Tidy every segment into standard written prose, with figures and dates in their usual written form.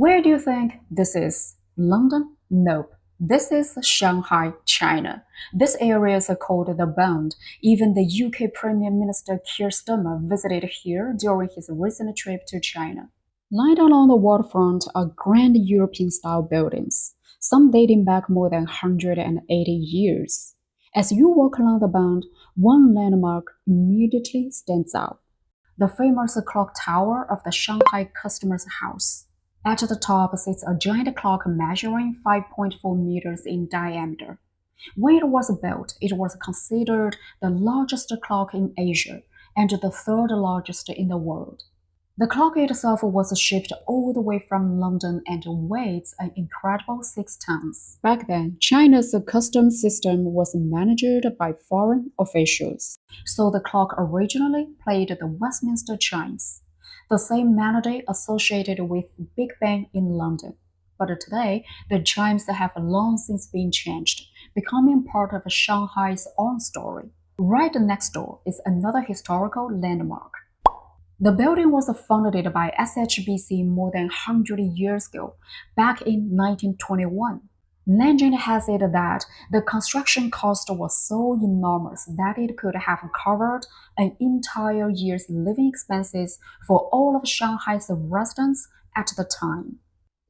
Where do you think this is? London? Nope. This is Shanghai, China. This area is called the Bund. Even the UK Premier Minister Keir Starmer visited here during his recent trip to China. Lined along the waterfront are grand European-style buildings, some dating back more than 180 years. As you walk along the Bund, one landmark immediately stands out: the famous clock tower of the Shanghai Customs House. At the top sits a giant clock measuring 5.4 meters in diameter. When it was built, it was considered the largest clock in Asia and the third largest in the world. The clock itself was shipped all the way from London and weighs an incredible 6 tons. Back then, China's customs system was managed by foreign officials, so the clock originally played the Westminster chimes, the same melody associated with Big Ben in London. But today, the chimes have long since been changed, becoming part of Shanghai's own story. Right next door is another historical landmark. The building was founded by HSBC more than 100 years ago, back in 1921. Legend has it that the construction cost was so enormous that it could have covered an entire year's living expenses for all of Shanghai's residents at the time.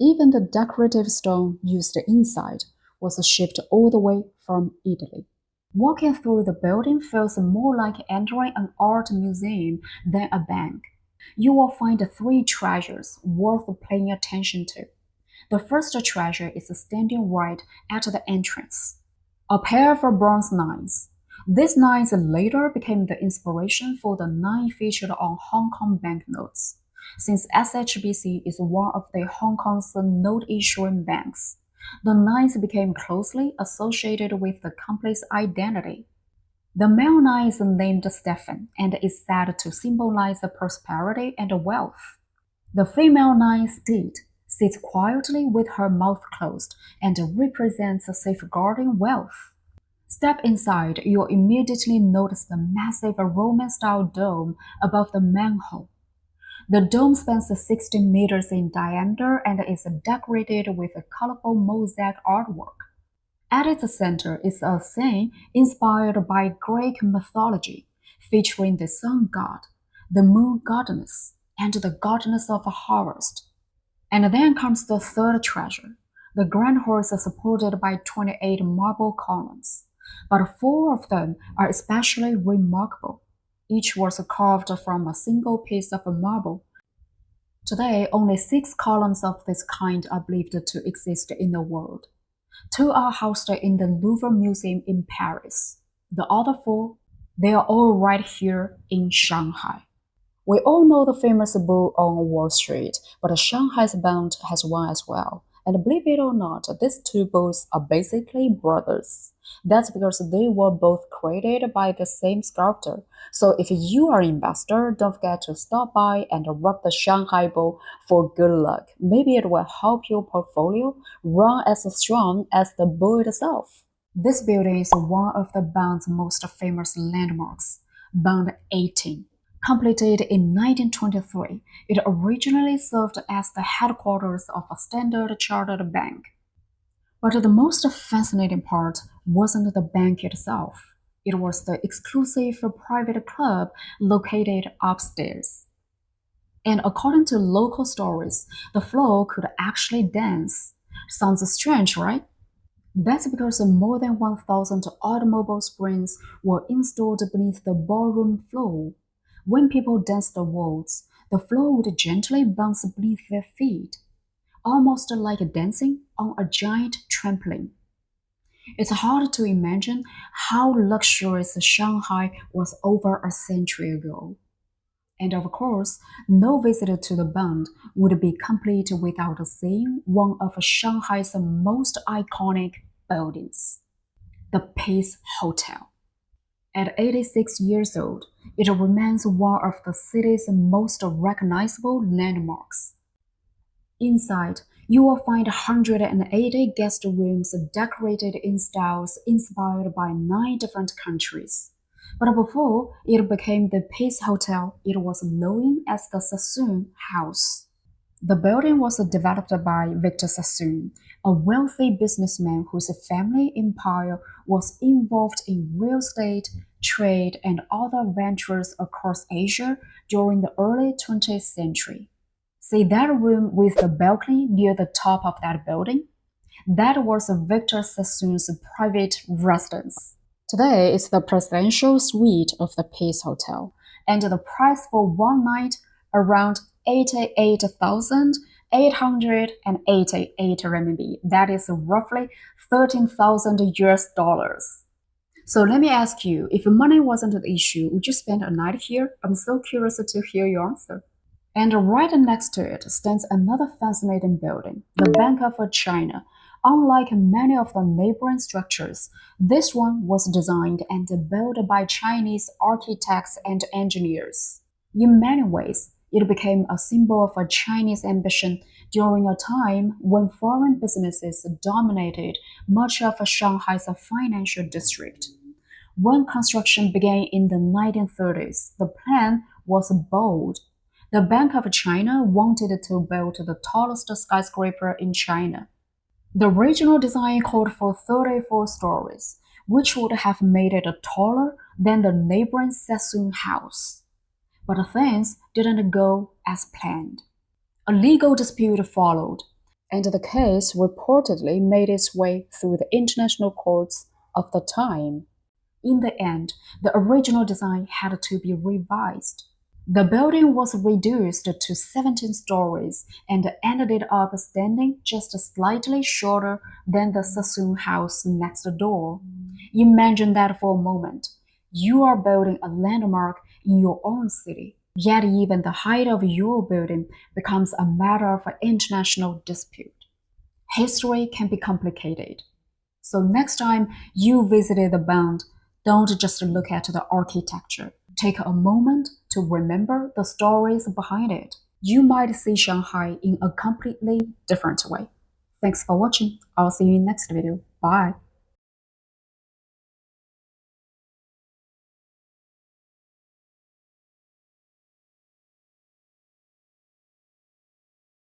Even the decorative stone used inside was shipped all the way from Italy. Walking through the building feels more like entering an art museum than a bank. You will find 3 treasures worth paying attention to. The first treasure is standing right at the entrance: a pair of bronze nines. These nines later became the inspiration for the 9 featured on Hong Kong banknotes, since SHBC is one of the Hong Kong's note-issuing banks. The nines became closely associated with the company's identity. The male nine is named Stephen and is said to symbolize prosperity and wealth. The female nine, Steed, sits quietly with her mouth closed and represents safeguarding wealth. Step inside, you'll immediately notice the massive Roman-style dome above the manhole. The dome spans 60 meters in diameter and is decorated with a colorful mosaic artwork. At its center is a scene inspired by Greek mythology, featuring the sun god, the moon goddess, and the goddess of harvest. And then comes the third treasure, the grand horse supported by 28 marble columns. But 4 of them are especially remarkable. Each was carved from a single piece of marble. Today, only 6 columns of this kind are believed to exist in the world. 2 are housed in the Louvre Museum in Paris. The other 4, they are all right here in Shanghai. We all know the famous bull on Wall Street, but Shanghai's Bund has one as well. And believe it or not, these 2 bulls are basically brothers. That's because they were both created by the same sculptor. So if you are an investor, don't forget to stop by and rub the Shanghai bull for good luck. Maybe it will help your portfolio run as strong as the bull itself. This building is one of the Bund's most famous landmarks, Bund 18. Completed in 1923, it originally served as the headquarters of a Standard Chartered bank. But the most fascinating part wasn't the bank itself. It was the exclusive private club located upstairs. And according to local stories, the floor could actually dance. Sounds strange, right? That's because more than 1,000 automobile springs were installed beneath the ballroom floor. When people danced the waltz, the floor would gently bounce beneath their feet, almost like dancing on a giant trampoline. It's hard to imagine how luxurious Shanghai was over a century ago. And of course, no visit to the Bund would be complete without seeing one of Shanghai's most iconic buildings, the Peace Hotel. At 86 years old, it remains one of the city's most recognizable landmarks. Inside, you will find 180 guest rooms decorated in styles inspired by 9 different countries. But before it became the Peace Hotel, it was known as the Sassoon House. The building was developed by Victor Sassoon, a wealthy businessman whose family empire was involved in real estate, trade, and other ventures across Asia during the early 20th century. See that room with the balcony near the top of that building? That was Victor Sassoon's private residence. Today, it's the presidential suite of the Peace Hotel, and the price for one night around 88,888 RMB. That is roughly 13,000 US dollars. So let me ask you, if money wasn't an issue, would you spend a night here? I'm so curious to hear your answer. And right next to it stands another fascinating building, the Bank of China. Unlike many of the neighboring structures, this one was designed and built by Chinese architects and engineers. In many ways, it became a symbol of a Chinese ambition during a time when foreign businesses dominated much of Shanghai's financial district. When construction began in the 1930s, the plan was bold. The Bank of China wanted to build the tallest skyscraper in China. The original design called for 34 stories, which would have made it taller than the neighboring Sassoon House. But things didn't go as planned. A legal dispute followed, and the case reportedly made its way through the international courts of the time. In the end, the original design had to be revised. The building was reduced to 17 stories and ended up standing just slightly shorter than the Sassoon House next door. Imagine that for a moment. You are building a landmark in your own city, yet even the height of your building becomes a matter of international dispute. History can be complicated. So next time you visit the Bund, don't just look at the architecture. Take a moment to remember the stories behind it. You might see Shanghai in a completely different way. Thanks for watching. I'll see you in next video. Bye.